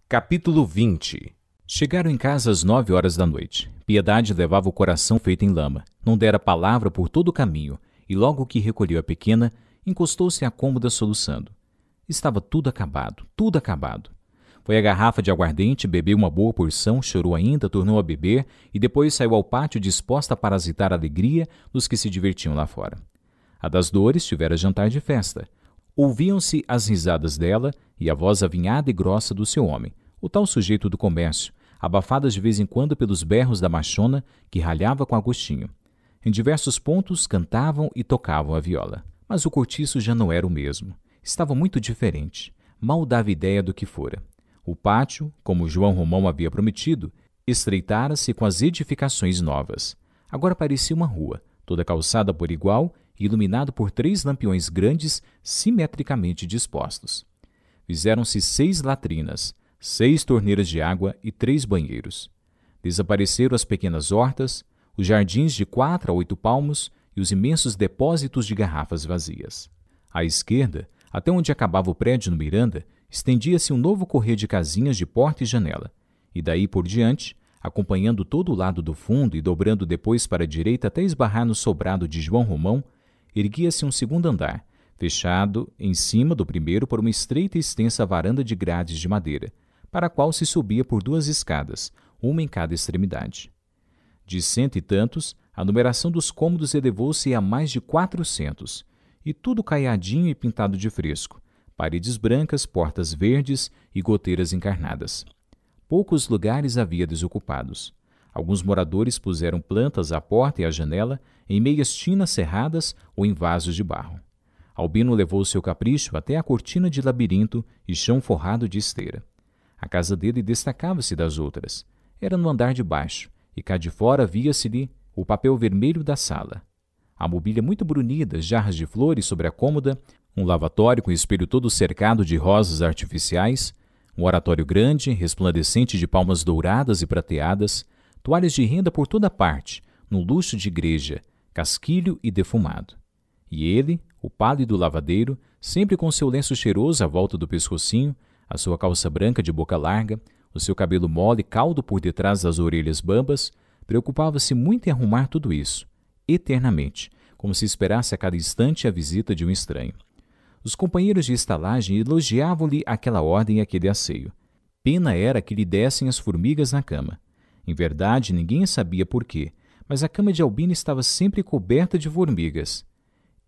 Capítulo 20. Chegaram em casa às 9 horas da noite. Piedade levava o coração feito em lama. Não dera palavra por todo o caminho, e logo que recolheu a pequena, encostou-se à cômoda soluçando. Estava tudo acabado, tudo acabado. Foi à garrafa de aguardente, bebeu uma boa porção, chorou ainda, tornou a beber e depois saiu ao pátio disposta a parasitar a alegria dos que se divertiam lá fora. A das dores tivera jantar de festa. Ouviam-se as risadas dela e a voz avinhada e grossa do seu homem, o tal sujeito do comércio, abafadas de vez em quando pelos berros da machona, que ralhava com Agostinho. Em diversos pontos cantavam e tocavam a viola. Mas o cortiço já não era o mesmo. Estava muito diferente. Mal dava ideia do que fora. O pátio, como João Romão havia prometido, estreitara-se com as edificações novas. Agora parecia uma rua, toda calçada por igual e iluminado por 3 lampiões grandes, simetricamente dispostos. Fizeram-se 6 latrinas, 6 torneiras de água e 3 banheiros. Desapareceram as pequenas hortas, os jardins de 4 a 8 palmos e os imensos depósitos de garrafas vazias. À esquerda, até onde acabava o prédio no Miranda, estendia-se um novo correr de casinhas de porta e janela, e daí por diante, acompanhando todo o lado do fundo e dobrando depois para a direita até esbarrar no sobrado de João Romão, erguia-se um segundo andar, fechado em cima do primeiro por uma estreita e extensa varanda de grades de madeira, para a qual se subia por 2 escadas, uma em cada extremidade. De 100 e tantos, a numeração dos cômodos elevou-se a mais de 400, e tudo caiadinho e pintado de fresco, paredes brancas, portas verdes e goteiras encarnadas. Poucos lugares havia desocupados. Alguns moradores puseram plantas à porta e à janela, em meias tinas cerradas ou em vasos de barro. Albino levou seu capricho até a cortina de labirinto e chão forrado de esteira. A casa dele destacava-se das outras. Era no andar de baixo, e cá de fora via-se-lhe o papel vermelho da sala. A mobília muito brunida, jarras de flores sobre a cômoda, um lavatório com espelho todo cercado de rosas artificiais, um oratório grande, resplandecente de palmas douradas e prateadas, toalhas de renda por toda parte, num luxo de igreja, casquilho e defumado. E ele, o pálido lavadeiro, sempre com seu lenço cheiroso à volta do pescocinho, a sua calça branca de boca larga, o seu cabelo mole caldo por detrás das orelhas bambas, preocupava-se muito em arrumar tudo isso, eternamente, como se esperasse a cada instante a visita de um estranho. Os companheiros de estalagem elogiavam-lhe aquela ordem e aquele asseio. Pena era que lhe dessem as formigas na cama. Em verdade, ninguém sabia por quê, mas a cama de Albino estava sempre coberta de formigas.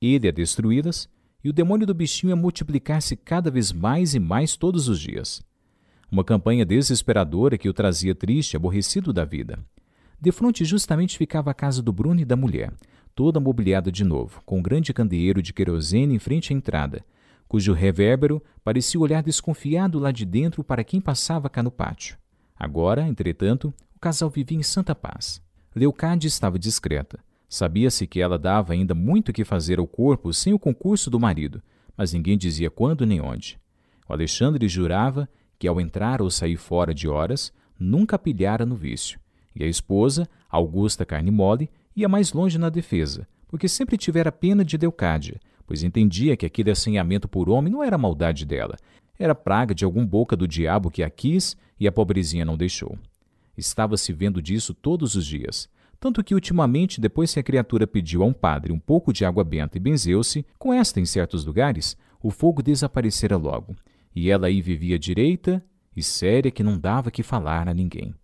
Ele a destruí-las, e o demônio do bichinho a multiplicar-se cada vez mais e mais todos os dias. Uma campanha desesperadora que o trazia triste, aborrecido da vida. Defronte justamente ficava a casa do Bruno e da mulher, toda mobiliada de novo, com um grande candeeiro de querosene em frente à entrada, cujo revérbero parecia olhar desconfiado lá de dentro para quem passava cá no pátio. Agora, entretanto, o casal vivia em santa paz. Leocádia estava discreta. Sabia-se que ela dava ainda muito que fazer ao corpo sem o concurso do marido, mas ninguém dizia quando nem onde. O Alexandre jurava que, ao entrar ou sair fora de horas, nunca pilhara no vício. E a esposa, Augusta Carne Mole, ia mais longe na defesa, porque sempre tivera pena de Leocádia, pois entendia que aquele assanhamento por homem não era maldade dela, era praga de algum boca do diabo que a quis e a pobrezinha não deixou. Estava-se vendo disso todos os dias, tanto que ultimamente, depois que a criatura pediu a um padre um pouco de água benta e benzeu-se, com esta em certos lugares, o fogo desaparecera logo, e ela aí vivia direita e séria que não dava que falar a ninguém.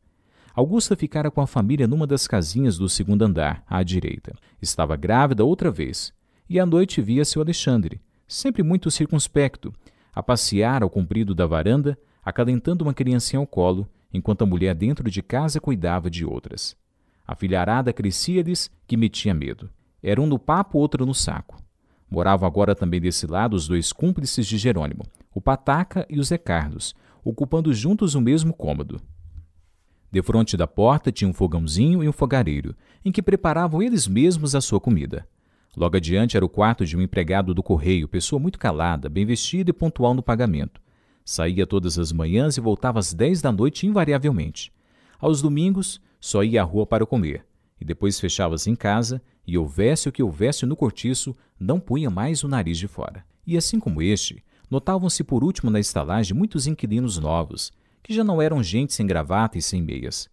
Augusta ficara com a família numa das casinhas do segundo andar, à direita. Estava grávida outra vez, e à noite via-se o Alexandre, sempre muito circunspecto, a passear ao comprido da varanda, acalentando uma criancinha ao colo, enquanto a mulher dentro de casa cuidava de outras. A filharada crescia-lhes que metia medo. Era um no papo, outro no saco. Moravam agora também desse lado os 2 cúmplices de Jerônimo, o Pataca e o Zé Carlos, ocupando juntos o mesmo cômodo. Defronte da porta tinha um fogãozinho e um fogareiro, em que preparavam eles mesmos a sua comida. Logo adiante era o quarto de um empregado do correio, pessoa muito calada, bem vestida e pontual no pagamento. Saía todas as manhãs e voltava às 10 da noite invariavelmente. Aos domingos, só ia à rua para comer, e depois fechava-se em casa, e houvesse o que houvesse no cortiço, não punha mais o nariz de fora. E assim como este, notavam-se por último na estalagem muitos inquilinos novos, que já não eram gente sem gravata e sem meias.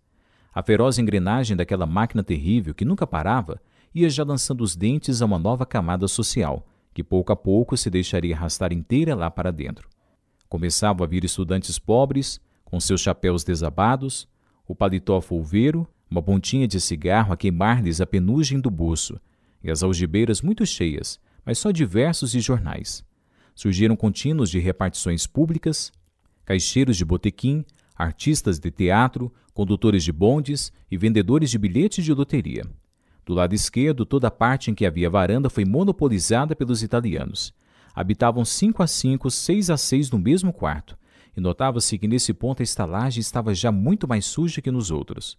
A feroz engrenagem daquela máquina terrível que nunca parava ia já lançando os dentes a uma nova camada social, que pouco a pouco se deixaria arrastar inteira lá para dentro. Começavam a vir estudantes pobres, com seus chapéus desabados, o paletó folveiro, uma pontinha de cigarro a queimar-lhes a penugem do buço, e as algibeiras muito cheias, mas só de versos e jornais. Surgiram contínuos de repartições públicas, caixeiros de botequim, artistas de teatro, condutores de bondes e vendedores de bilhetes de loteria. Do lado esquerdo, toda a parte em que havia varanda foi monopolizada pelos italianos. Habitavam 5 a 5, 6 a 6 no mesmo quarto, e notava-se que nesse ponto a estalagem estava já muito mais suja que nos outros.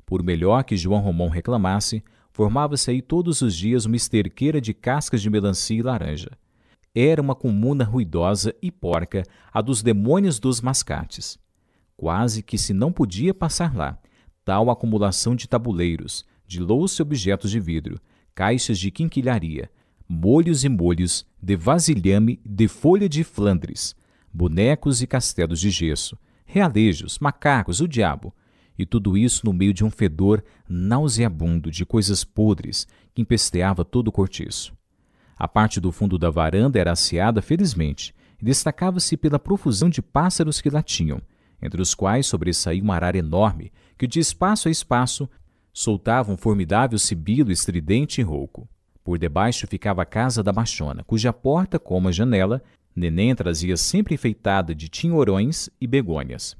Por melhor que João Romão reclamasse, formava-se aí todos os dias uma esterqueira de cascas de melancia e laranja. Era uma comuna ruidosa e porca, a dos demônios dos mascates. Quase que se não podia passar lá, tal acumulação de tabuleiros, de louça e objetos de vidro, caixas de quinquilharia, molhos e molhos, de vasilhame, de folha de Flandres, bonecos e castelos de gesso, realejos, macacos, o diabo, e tudo isso no meio de um fedor nauseabundo de coisas podres que empesteava todo o cortiço. A parte do fundo da varanda era asseada felizmente e destacava-se pela profusão de pássaros que lá tinham, entre os quais sobressaía uma arara enorme que de espaço a espaço soltava um formidável sibilo estridente e rouco. Por debaixo ficava a casa da machona, cuja porta, como a janela, Neném trazia sempre enfeitada de tinhorões e begônias.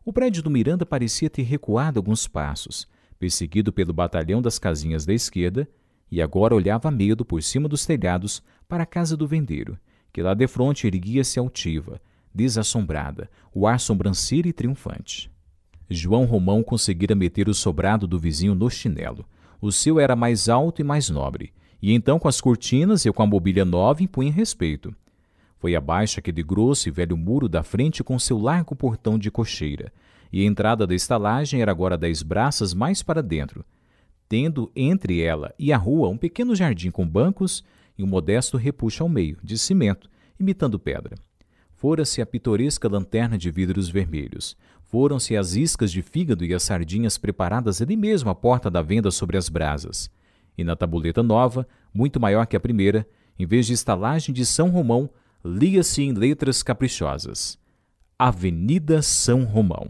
O prédio do Miranda parecia ter recuado alguns passos, perseguido pelo batalhão das casinhas da esquerda, e agora olhava a medo por cima dos telhados para a casa do vendeiro, que lá defronte erguia-se altiva, desassombrada, o ar sobranceiro e triunfante. João Romão conseguira meter o sobrado do vizinho no chinelo. O seu era mais alto e mais nobre, e então com as cortinas e com a mobília nova impunha respeito. Foi abaixo aquele grosso e velho muro da frente com seu largo portão de cocheira, e a entrada da estalagem era agora 10 braças mais para dentro, tendo entre ela e a rua um pequeno jardim com bancos e um modesto repuxo ao meio, de cimento, imitando pedra. Fora-se a pitoresca lanterna de vidros vermelhos, foram-se as iscas de fígado e as sardinhas preparadas ali mesmo à porta da venda sobre as brasas. E na tabuleta nova, muito maior que a primeira, em vez de estalagem de São Romão, lia-se em letras caprichosas: Avenida São Romão.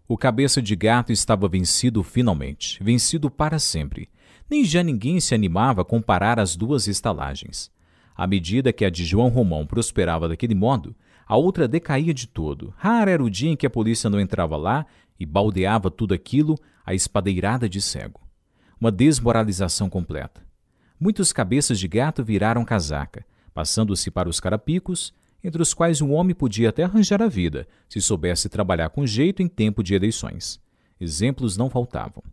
O cabeça de gato estava vencido finalmente, vencido para sempre. Nem já ninguém se animava a comparar as duas estalagens. À medida que a de João Romão prosperava daquele modo, a outra decaía de todo. Raro era o dia em que a polícia não entrava lá e baldeava tudo aquilo à espadeirada de cego. Uma desmoralização completa. Muitos cabeças de gato viraram casaca, passando-se para os carapicos, entre os quais um homem podia até arranjar a vida, se soubesse trabalhar com jeito em tempo de eleições. Exemplos não faltavam.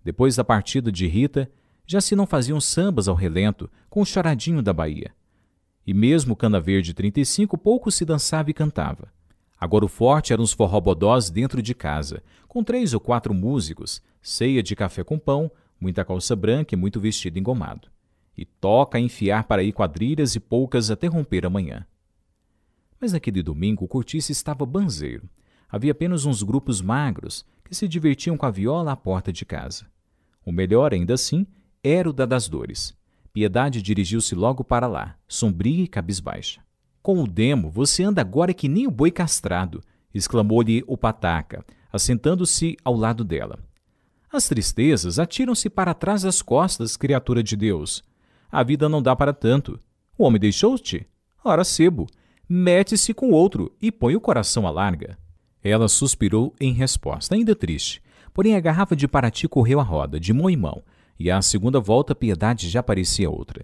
Depois da partida de Rita, já se não faziam sambas ao relento com o choradinho da Bahia. E mesmo Cana Verde 35 pouco se dançava e cantava. Agora o forte eram os forrobodós dentro de casa, com 3 ou 4 músicos, ceia de café com pão, muita calça branca e muito vestido engomado. E toca a enfiar para aí quadrilhas e poucas até romper a manhã. Mas naquele domingo o cortiço estava banzeiro. Havia apenas uns grupos magros que se divertiam com a viola à porta de casa. O melhor, ainda assim, era o das Dores. Piedade dirigiu-se logo para lá, sombria e cabisbaixa. Com o demo, você anda agora que nem o boi castrado, exclamou-lhe o pataca, assentando-se ao lado dela. As tristezas atiram-se para trás das costas, criatura de Deus. A vida não dá para tanto. O homem deixou-te? Ora, sebo, mete-se com outro e põe o coração à larga. Ela suspirou em resposta, ainda triste. Porém a garrafa de Paraty correu à roda, de mão em mão, e à segunda volta Piedade já parecia outra.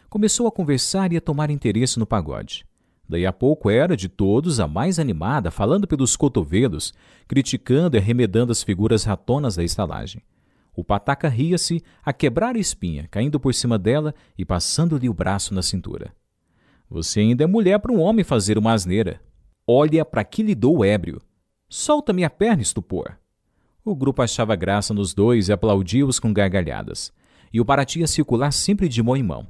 Começou a conversar e a tomar interesse no pagode. Daí a pouco era, de todos, a mais animada, falando pelos cotovelos, criticando e arremedando as figuras ratonas da estalagem. O pataca ria-se, a quebrar a espinha, caindo por cima dela e passando-lhe o braço na cintura. Você ainda é mulher para um homem fazer uma asneira. Olha para que lhe dou o ébrio. Solta-me a perna, estupor. O grupo achava graça nos dois e aplaudia-os com gargalhadas. E o Paraty ia circular sempre de mão em mão.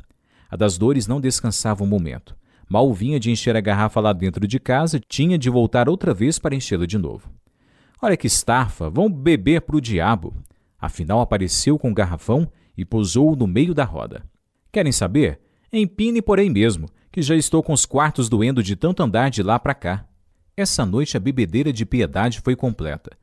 A das Dores não descansava um momento. Mal vinha de encher a garrafa lá dentro de casa, tinha de voltar outra vez para enchê-la de novo. Olha que estafa, vão beber pro diabo. Afinal apareceu com o garrafão e pousou no meio da roda. Querem saber? Empine por aí mesmo, que já estou com os quartos doendo de tanto andar de lá para cá. Essa noite a bebedeira de Piedade foi completa.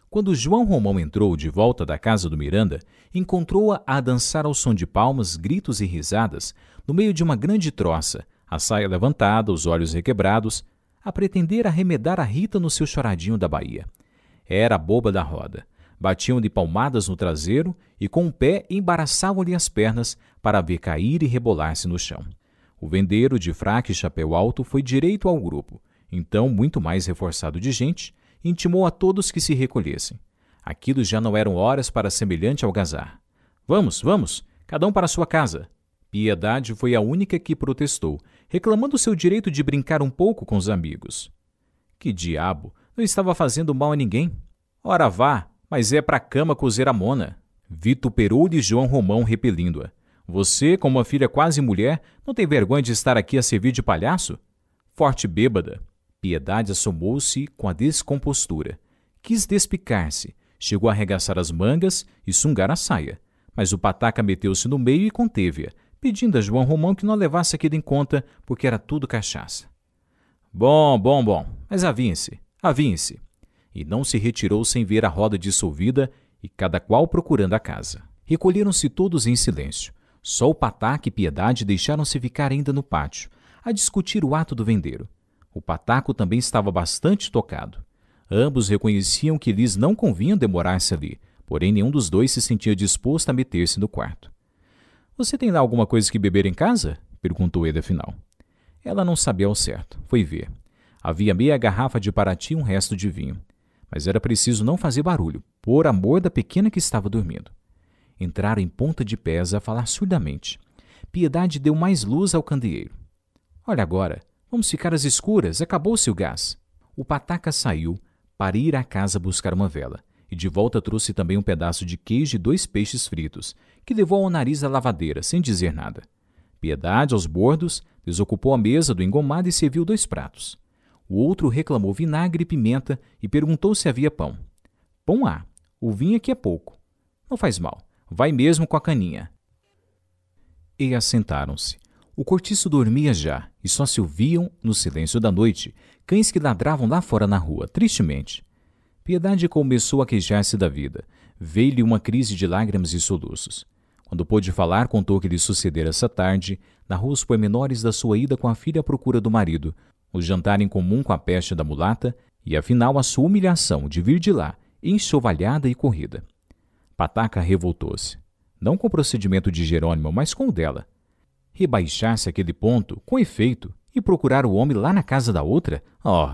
Quando João Romão entrou de volta da casa do Miranda, encontrou-a a dançar ao som de palmas, gritos e risadas, no meio de uma grande troça, a saia levantada, os olhos requebrados, a pretender arremedar a Rita no seu choradinho da Bahia. Era a boba da roda. Batiam-lhe palmadas no traseiro e com o pé embaraçavam-lhe as pernas para a ver cair e rebolar-se no chão. O vendeiro de fraque e chapéu alto foi direito ao grupo, então muito mais reforçado de gente, intimou a todos que se recolhessem. Aquilo já não eram horas para semelhante algazarra. Vamos, vamos, cada um para sua casa. Piedade foi a única que protestou, reclamando seu direito de brincar um pouco com os amigos. Que diabo, não estava fazendo mal a ninguém. Ora vá, mas é para a cama cozer a mona. Vituperou-lhe João Romão, repelindo-a. Você, como uma filha quase mulher, não tem vergonha de estar aqui a servir de palhaço? Forte bêbada. Piedade assomou-se com a descompostura. Quis despicar-se, chegou a arregaçar as mangas e sungar a saia, mas o pataca meteu-se no meio e conteve-a, pedindo a João Romão que não levasse aquilo em conta, porque era tudo cachaça. Bom, mas avinhe-se. E não se retirou sem ver a roda dissolvida e cada qual procurando a casa. Recolheram-se todos em silêncio. Só o pataca e Piedade deixaram-se ficar ainda no pátio, a discutir o ato do vendeiro. O pataco também estava bastante tocado. Ambos reconheciam que lhes não convinha demorar-se ali, porém nenhum dos dois se sentia disposto a meter-se no quarto. — Você tem lá alguma coisa que beber em casa? — perguntou ele afinal. Ela não sabia ao certo. Foi ver. Havia meia garrafa de Paraty e um resto de vinho. Mas era preciso não fazer barulho, por amor da pequena que estava dormindo. Entraram em ponta de pés a falar surdamente. Piedade deu mais luz ao candeeiro. — Olha agora, vamos ficar às escuras, acabou-se o gás. O pataca saiu para ir à casa buscar uma vela, e de volta trouxe também um pedaço de queijo e 2 peixes fritos, que levou ao nariz da lavadeira, sem dizer nada. Piedade, aos bordos, desocupou a mesa do engomado e serviu 2 pratos. O outro reclamou vinagre e pimenta e perguntou se havia pão. Pão há, o vinho aqui é pouco. Não faz mal, vai mesmo com a caninha. E assentaram-se. O cortiço dormia já, e só se ouviam, no silêncio da noite, cães que ladravam lá fora na rua, tristemente. Piedade começou a queixar-se da vida. Veio-lhe uma crise de lágrimas e soluços. Quando pôde falar, contou que lhe sucedera essa tarde, narrou os pormenores da sua ida com a filha à procura do marido, o jantar em comum com a peste da mulata e, afinal, a sua humilhação de vir de lá, enxovalhada e corrida. Pataca revoltou-se. Não com o procedimento de Jerônimo, mas com o dela. Rebaixar-se àquele ponto, com efeito, e procurar o homem lá na casa da outra? Oh!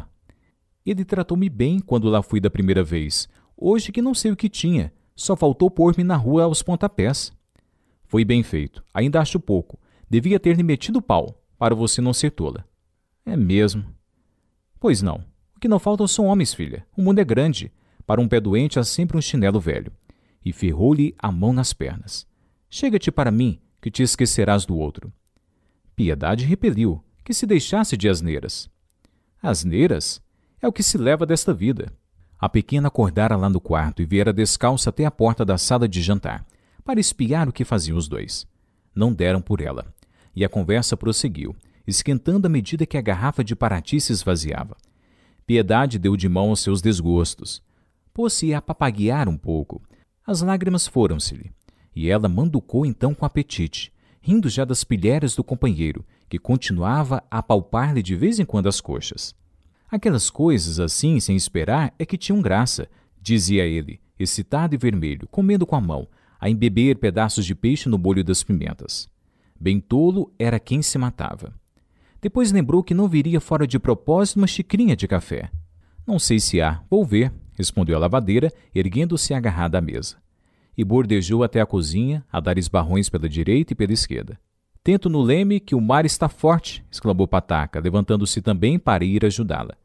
Ele tratou-me bem quando lá fui da primeira vez. Hoje que não sei o que tinha, só faltou pôr-me na rua aos pontapés. Foi bem feito, ainda acho pouco. Devia ter-lhe metido pau, para você não ser tola. É mesmo. Pois não. O que não faltam são homens, filha. O mundo é grande. Para um pé doente há sempre um chinelo velho. E ferrou-lhe a mão nas pernas. Chega-te para mim, que te esquecerás do outro. Piedade repeliu, que se deixasse de asneiras. Asneiras? É o que se leva desta vida. A pequena acordara lá no quarto e viera descalça até a porta da sala de jantar, para espiar o que faziam os dois. Não deram por ela. E a conversa prosseguiu, esquentando à medida que a garrafa de Paraty se esvaziava. Piedade deu de mão aos seus desgostos. Pôs-se a papaguear um pouco. As lágrimas foram-se-lhe. E ela manducou então com apetite, rindo já das pilhérias do companheiro, que continuava a apalpar-lhe de vez em quando as coxas. Aquelas coisas assim, sem esperar, é que tinham graça, dizia ele, excitado e vermelho, comendo com a mão, a embeber pedaços de peixe no molho das pimentas. Bem tolo era quem se matava. Depois lembrou que não viria fora de propósito uma xicrinha de café. Não sei se há, vou ver, respondeu a lavadeira, erguendo-se agarrada à mesa. E bordejou até a cozinha, a dar esbarrões pela direita e pela esquerda. Tento no leme que o mar está forte, exclamou Pataca, levantando-se também para ir ajudá-la.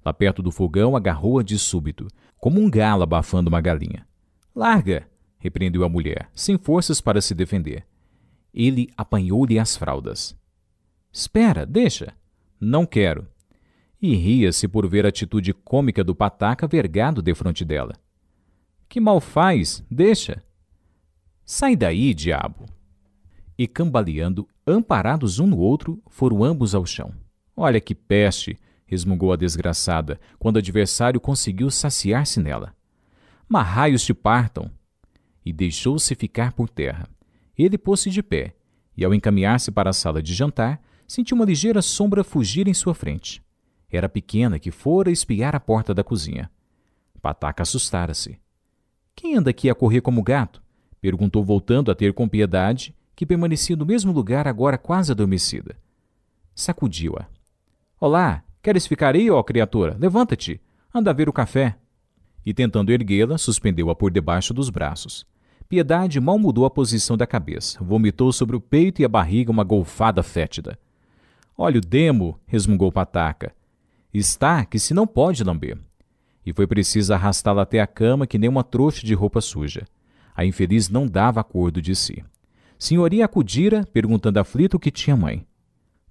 Lá perto do fogão agarrou-a de súbito, como um galo abafando uma galinha. Larga! Repreendeu a mulher, sem forças para se defender. Ele apanhou-lhe as fraldas. Espera, deixa! Não quero. E ria-se por ver a atitude cômica do Pataca vergado defronte dela. Que mal faz? Deixa. Sai daí, diabo. E cambaleando, amparados um no outro, foram ambos ao chão. Olha que peste, resmungou a desgraçada, quando o adversário conseguiu saciar-se nela. Marraios te partam! E deixou-se ficar por terra. Ele pôs-se de pé, e ao encaminhar-se para a sala de jantar, sentiu uma ligeira sombra fugir em sua frente. Era a pequena que fora espiar a porta da cozinha. Pataca assustara-se. Quem anda aqui a correr como gato? Perguntou, voltando a ter com Piedade, que permanecia no mesmo lugar, agora quase adormecida. Sacudiu-a. Olá, queres ficar aí, ó criatura? Levanta-te, anda a ver o café. E tentando erguê-la, suspendeu-a por debaixo dos braços. Piedade mal mudou a posição da cabeça, vomitou sobre o peito e a barriga uma golfada fétida. Olha o demo, resmungou Pataca. Está que se não pode lamber. E foi preciso arrastá-la até a cama que nem uma trouxa de roupa suja. A infeliz não dava acordo de si. Senhoria acudira, perguntando aflito o que tinha mãe.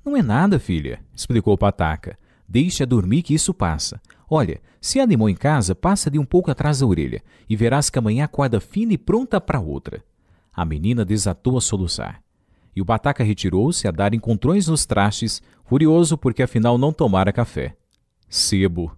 Não é nada, filha, explicou Pataca. Deixa dormir que isso passa. Olha, se animou em casa, passa-lhe um pouco atrás da orelha e verás que amanhã acorda fina e pronta para outra. A menina desatou a soluçar. E o Pataca retirou-se a dar encontrões nos trastes, furioso porque afinal não tomara café. Sebo.